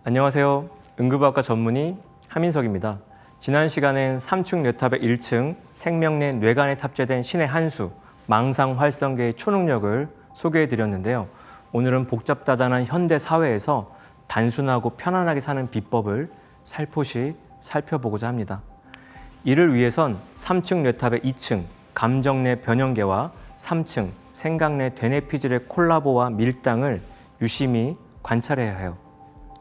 안녕하세요. 응급의학과 전문의 하민석입니다. 지난 시간엔 3층 뇌탑의 1층 생명내 뇌관에 탑재된 신의 한 수, 망상 활성계의 초능력을 소개해드렸는데요. 오늘은 복잡다단한 현대 사회에서 단순하고 편안하게 사는 비법을 살포시 살펴보고자 합니다. 이를 위해선 3층 뇌탑의 2층 감정내 변형계와 3층 생각내 되뇌피질의 콜라보와 밀당을 유심히 관찰해야 해요.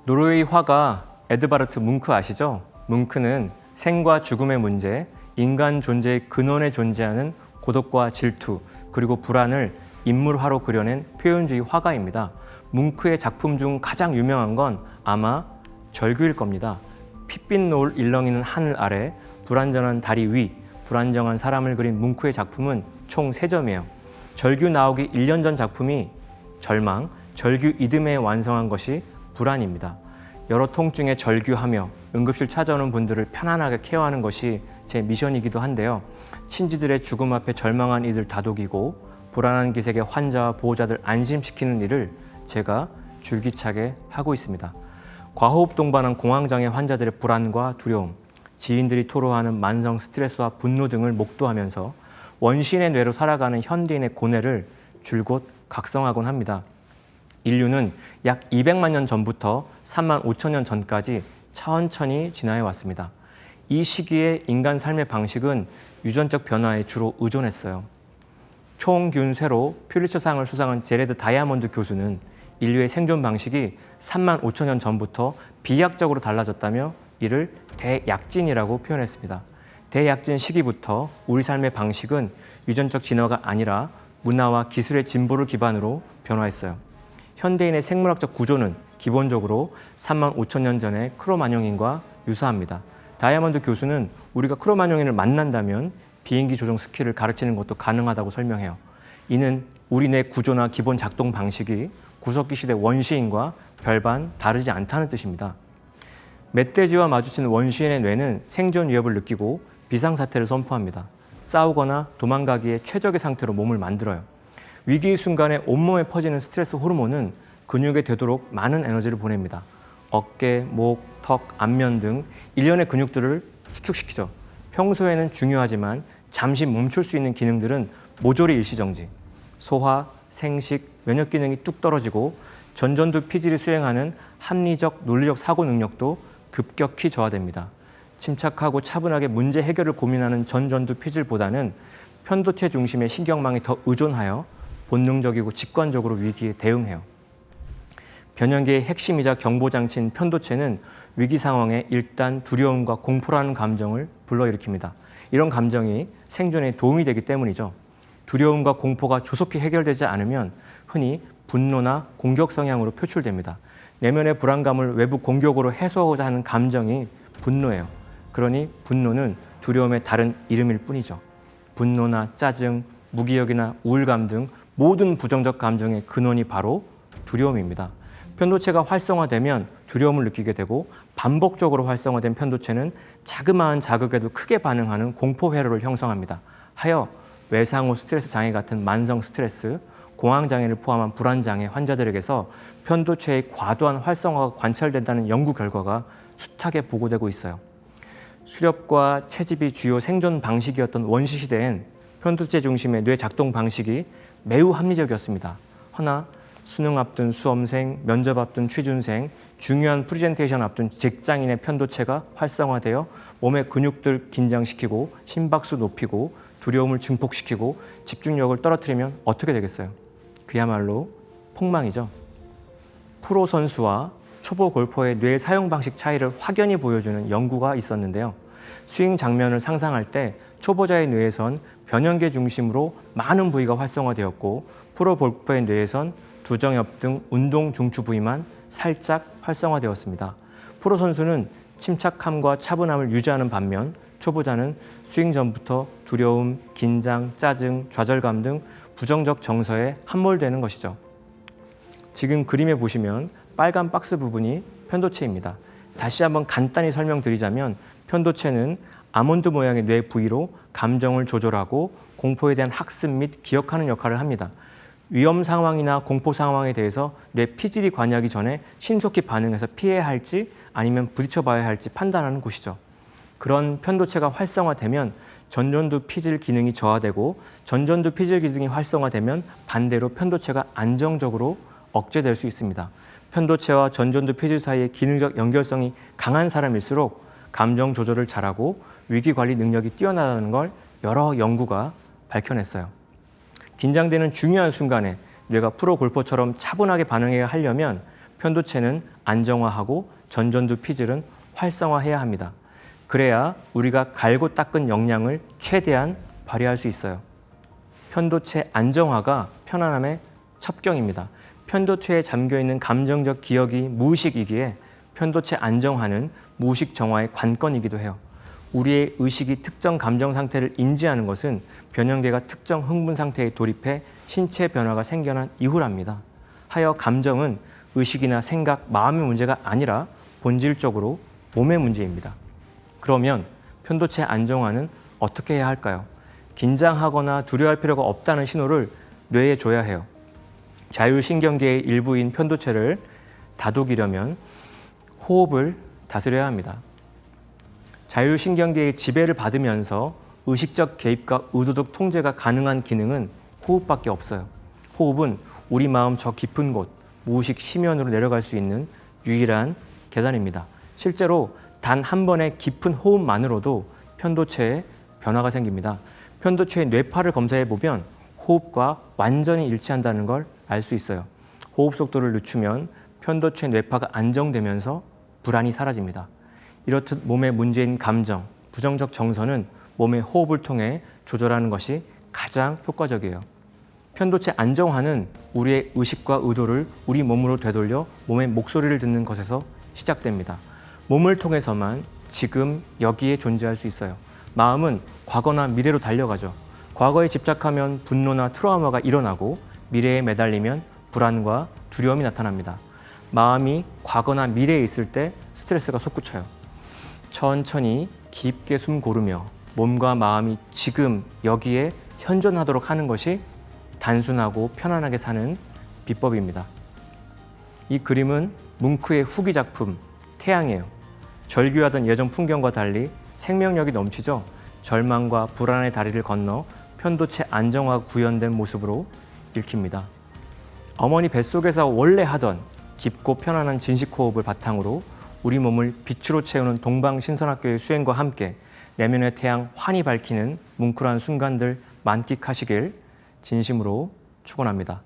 노르웨이 화가 에드바르트 뭉크 아시죠? 뭉크는 생과 죽음의 문제, 인간 존재의 근원에 존재하는 고독과 질투, 그리고 불안을 인물화로 그려낸 표현주의 화가입니다. 뭉크의 작품 중 가장 유명한 건 아마 절규일 겁니다. 핏빛 노을 일렁이는 하늘 아래, 불안정한 다리 위, 불안정한 사람을 그린 뭉크의 작품은 총 3점이에요. 절규 나오기 1년 전 작품이 절망, 절규 이듬해에 완성한 것이 불안입니다. 여러 통증에 절규하며 응급실 찾아오는 분들을 편안하게 케어하는 것이 제 미션이기도 한데요. 친지들의 죽음 앞에 절망한 이들 다독이고 불안한 기색의 환자와 보호자들 안심시키는 일을 제가 줄기차게 하고 있습니다. 과호흡 동반한 공황장애 환자들의 불안과 두려움, 지인들이 토로하는 만성 스트레스와 분노 등을 목도하면서 원시인의 뇌로 살아가는 현대인의 고뇌를 줄곧 각성하곤 합니다. 인류는 약 200만 년 전부터 3만 5천 년 전까지 천천히 진화해 왔습니다. 이 시기에 인간 삶의 방식은 유전적 변화에 주로 의존했어요. 총균세로 퓰리처상을 수상한 제레드 다이아몬드 교수는 인류의 생존 방식이 3만 5천 년 전부터 비약적으로 달라졌다며 이를 대약진이라고 표현했습니다. 대약진 시기부터 우리 삶의 방식은 유전적 진화가 아니라 문화와 기술의 진보를 기반으로 변화했어요. 현대인의 생물학적 구조는 기본적으로 3만 5천 년 전의 크로마뇽인과 유사합니다. 다이아몬드 교수는 우리가 크로마뇽인을 만난다면 비행기 조종 스킬을 가르치는 것도 가능하다고 설명해요. 이는 우리 뇌 구조나 기본 작동 방식이 구석기 시대 원시인과 별반 다르지 않다는 뜻입니다. 멧돼지와 마주치는 원시인의 뇌는 생존 위협을 느끼고 비상사태를 선포합니다. 싸우거나 도망가기에 최적의 상태로 몸을 만들어요. 위기의 순간에 온몸에 퍼지는 스트레스 호르몬은 근육에 되도록 많은 에너지를 보냅니다. 어깨, 목, 턱, 안면 등 일련의 근육들을 수축시키죠. 평소에는 중요하지만 잠시 멈출 수 있는 기능들은 모조리 일시정지. 소화, 생식, 면역 기능이 뚝 떨어지고 전전두 피질이 수행하는 합리적, 논리적 사고 능력도 급격히 저하됩니다. 침착하고 차분하게 문제 해결을 고민하는 전전두 피질보다는 편도체 중심의 신경망이 더 의존하여 본능적이고 직관적으로 위기에 대응해요. 변형계의 핵심이자 경보장치인 편도체는 위기 상황에 일단 두려움과 공포라는 감정을 불러일으킵니다. 이런 감정이 생존에 도움이 되기 때문이죠. 두려움과 공포가 조속히 해결되지 않으면 흔히 분노나 공격 성향으로 표출됩니다. 내면의 불안감을 외부 공격으로 해소하고자 하는 감정이 분노예요. 그러니 분노는 두려움의 다른 이름일 뿐이죠. 분노나 짜증, 무기력이나 우울감 등 모든 부정적 감정의 근원이 바로 두려움입니다. 편도체가 활성화되면 두려움을 느끼게 되고 반복적으로 활성화된 편도체는 자그마한 자극에도 크게 반응하는 공포 회로를 형성합니다. 하여 외상후 스트레스 장애 같은 만성 스트레스, 공황장애를 포함한 불안장애 환자들에게서 편도체의 과도한 활성화가 관찰된다는 연구 결과가 숱하게 보고되고 있어요. 수렵과 채집이 주요 생존 방식이었던 원시시대엔 편도체 중심의 뇌 작동 방식이 매우 합리적이었습니다. 허나 수능 앞둔 수험생, 면접 앞둔 취준생, 중요한 프리젠테이션 앞둔 직장인의 편도체가 활성화되어 몸의 근육들 긴장시키고 심박수 높이고 두려움을 증폭시키고 집중력을 떨어뜨리면 어떻게 되겠어요? 그야말로 폭망이죠. 프로 선수와 초보 골퍼의 뇌 사용 방식 차이를 확연히 보여주는 연구가 있었는데요. 스윙 장면을 상상할 때 초보자의 뇌에선 변형계 중심으로 많은 부위가 활성화되었고 프로 골퍼의 뇌에선 두정엽 등 운동 중추 부위만 살짝 활성화되었습니다. 프로 선수는 침착함과 차분함을 유지하는 반면 초보자는 스윙 전부터 두려움, 긴장, 짜증, 좌절감 등 부정적 정서에 함몰되는 것이죠. 지금 그림에 보시면 빨간 박스 부분이 편도체입니다. 다시 한번 간단히 설명드리자면 편도체는 아몬드 모양의 뇌 부위로 감정을 조절하고 공포에 대한 학습 및 기억하는 역할을 합니다. 위험 상황이나 공포 상황에 대해서 뇌 피질이 관여하기 전에 신속히 반응해서 피해야 할지 아니면 부딪혀 봐야 할지 판단하는 곳이죠. 그런 편도체가 활성화되면 전전두 피질 기능이 저하되고 전전두 피질 기능이 활성화되면 반대로 편도체가 안정적으로 억제될 수 있습니다. 편도체와 전전두 피질 사이의 기능적 연결성이 강한 사람일수록 감정 조절을 잘하고 위기 관리 능력이 뛰어나다는 걸 여러 연구가 밝혀냈어요. 긴장되는 중요한 순간에 뇌가 프로 골퍼처럼 차분하게 반응해야 하려면 편도체는 안정화하고 전전두 피질은 활성화해야 합니다. 그래야 우리가 갈고 닦은 역량을 최대한 발휘할 수 있어요. 편도체 안정화가 편안함의 첩경입니다. 편도체에 잠겨있는 감정적 기억이 무의식이기에 편도체 안정화는 무의식 정화의 관건이기도 해요. 우리의 의식이 특정 감정 상태를 인지하는 것은 변형계가 특정 흥분 상태에 돌입해 신체 변화가 생겨난 이후랍니다. 하여 감정은 의식이나 생각, 마음의 문제가 아니라 본질적으로 몸의 문제입니다. 그러면 편도체 안정화는 어떻게 해야 할까요? 긴장하거나 두려워할 필요가 없다는 신호를 뇌에 줘야 해요. 자율신경계의 일부인 편도체를 다독이려면 호흡을 다스려야 합니다. 자율신경계의 지배를 받으면서 의식적 개입과 의도적 통제가 가능한 기능은 호흡밖에 없어요. 호흡은 우리 마음 저 깊은 곳, 무의식 심연으로 내려갈 수 있는 유일한 계단입니다. 실제로 단 한 번의 깊은 호흡만으로도 편도체에 변화가 생깁니다. 편도체의 뇌파를 검사해 보면 호흡과 완전히 일치한다는 걸 알 수 있어요. 호흡 속도를 늦추면 편도체 뇌파가 안정되면서 불안이 사라집니다. 이렇듯 몸의 문제인 감정, 부정적 정서는 몸의 호흡을 통해 조절하는 것이 가장 효과적이에요. 편도체 안정화는 우리의 의식과 의도를 우리 몸으로 되돌려 몸의 목소리를 듣는 것에서 시작됩니다. 몸을 통해서만 지금 여기에 존재할 수 있어요. 마음은 과거나 미래로 달려가죠. 과거에 집착하면 분노나 트라우마가 일어나고 미래에 매달리면 불안과 두려움이 나타납니다. 마음이 과거나 미래에 있을 때 스트레스가 솟구쳐요. 천천히 깊게 숨 고르며 몸과 마음이 지금 여기에 현존하도록 하는 것이 단순하고 편안하게 사는 비법입니다. 이 그림은 뭉크의 후기 작품 태양이에요. 절규하던 예전 풍경과 달리 생명력이 넘치죠. 절망과 불안의 다리를 건너 편도체 안정화 구현된 모습으로 읽힙니다. 어머니 뱃속에서 원래 하던 깊고 편안한 진식 호흡을 바탕으로 우리 몸을 빛으로 채우는 동방신선학교의 수행과 함께 내면의 태양 환히 밝히는 뭉클한 순간들 만끽하시길 진심으로 축원합니다.